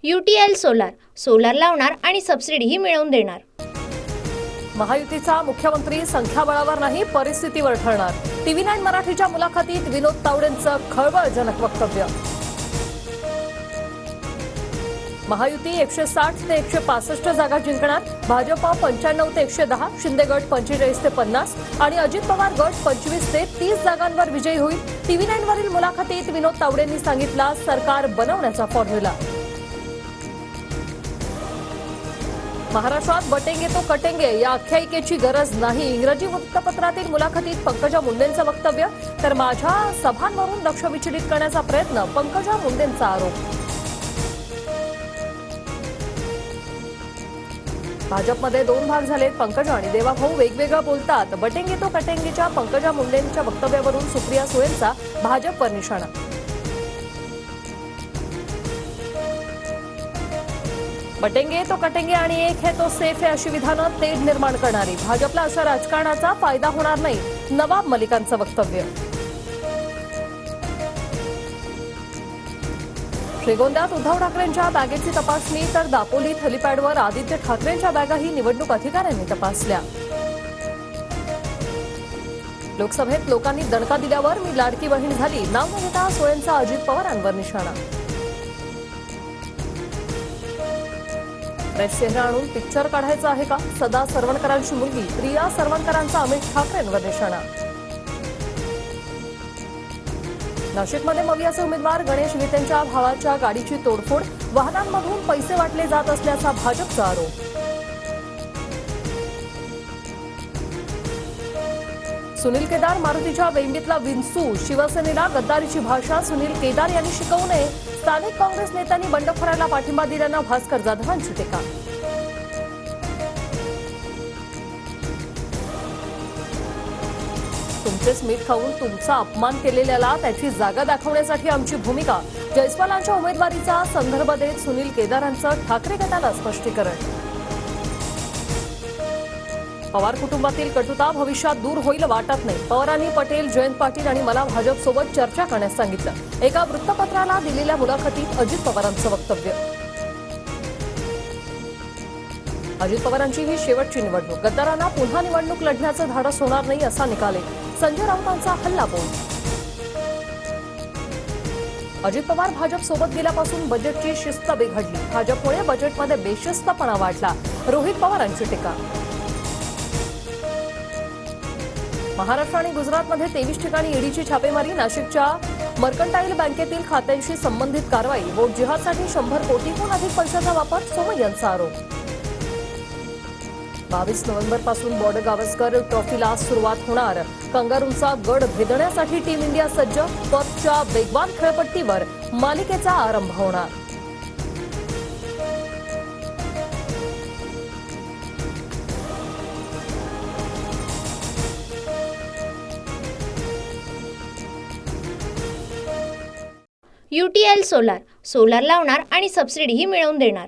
UTL solar लावणार आणि सबसिडीही मिळवून देणार। महायुतीचा मुख्यमंत्री संख्याबळावर नाही परिस्थितीवर ठरणार। TV9 मराठीच्या मुलाखतीत विनोद तावडेंचं खळबळजनक वक्तव्य। महायुती 160 ते 165 जागा जिंकणार। भाजप 95 ते 110, शिंदे गट 45 ते 50 आणि अजित पवार गट 25 ते 30 जागांवर विजयी होईल। TV9 वरील मुलाखतीत विनोद तावडेंनी सांगितला सरकार बनवण्याचा फॉर्म्युला। महाराष्ट्रात बटेंगे तो कटेंगे या आख्यायिकेची गरज नाही। इंग्रजी वृत्तपत्रातील मुलाखतीत पंकजा मुंडेंचं वक्तव्य। तर माझ्या सभांवरून लक्ष विचलित करण्याचा प्रयत्न, पंकजा मुंडेंचा आरोप। भाजपमध्ये दोन भाग झालेत। पंकजा आणि देवाभाऊ वेगवेगळं बोलतात। बटेंगे तो कटेंगेच्या पंकजा मुंडेंच्या वक्तव्यावरून सुप्रिया सुळेंचा भाजपवर निशाणा। बटेंगे तो कटेंगे आणि एक है तो सेफ है अशी विधानं तेढ निर्माण करणारी। भाजपला अशा राजकारणाचा फायदा होणार नाही, नवाब मलिकांचं वक्तव्य। श्रीगोंद्यात उद्धव ठाकरेंच्या बॅगेची तपासणी, तर दापोलीत हेलिपॅडवर आदित्य ठाकरेंच्या बॅगाही निवडणूक अधिकाऱ्यांनी तपासल्या। लोकसभेत लोकांनी दणका दिल्यावर मी लाडकी बहीण झाली, नाव न घेता सुळेंचा अजित पवारांवर निशाणा। फ्रेश चेहरा आणून पिक्चर काढायचा आहे का? सदा सरवणकरांची मुलगी प्रिया सरवणकरांचा अमित ठाकरेंवर निशाणा। नाशिकमध्ये मवियाचे उमेदवार गणेश गीतेंच्या भावाच्या गाडीची तोडफोड, वाहनांमधून पैसे वाटले जात असल्याचा भाजपचा आरोप। सुनील केदार मारुतीच्या बेंबीतला विंचू, शिवसेनेला गद्दारीची भाषा सुनील केदार यांनी शिकवू नये। स्थानिक काँग्रेस नेत्यांनी बंडखोरांना पाठिंबा दिल्यानं भास्कर जाधवांची टीका। तुमचेच मीठ खाऊन तुमचा अपमान केलेल्याला त्याची जागा दाखवण्यासाठी आमची भूमिका, जयस्वालांच्या उमेदवारीचा संदर्भ देत सुनील केदारांचं ठाकरे गटाला स्पष्टीकरण। पवार कुटुंबातील कटुता भविष्यात दूर होईल वाटत नाही। पवारांनी पटेल, जयंत पाटील आणि मला भाजपसोबत चर्चा करण्यास सांगितलं। एका वृत्तपत्राला दिलेल्या मुलाखतीत अजित पवारांचं वक्तव्य। अजित पवारांची ही शेवटची निवडणूक, गद्दारांना पुन्हा निवडणूक लढण्याचं धाडस होणार नाही असा निकाल आहे। संजय राऊतांचा हल्लाबोल। अजित पवार भाजपसोबत गेल्यापासून बजेटची शिस्त बिघडली, भाजपमुळे बजेटमध्ये बेशिस्तपणा वाढला, रोहित पवारांची टीका। महाराष्ट्र आणि गुजरातमध्ये 23 ठिकाणी ईडीची छापेमारी, नाशिकच्या मर्कंटाईल बँकेतील खात्यांशी संबंधित कारवाई, वोट जिहादसाठी 100 कोटीहून अधिक पैशाचा वापर, सोमय्या यांचा आरोप। 22 नोव्हेंबरपासून बॉर्डर गावस्कर ट्रॉफीला सुरुवात होणार, कंगारूंचा गड भेदण्यासाठी टीम इंडिया सज्ज, पर्सच्या वेगवान खेळपट्टीवर मालिकेचा आरंभ होणार। UTL सोलार लावणार आणि सबसिडीही मिळवून देणार।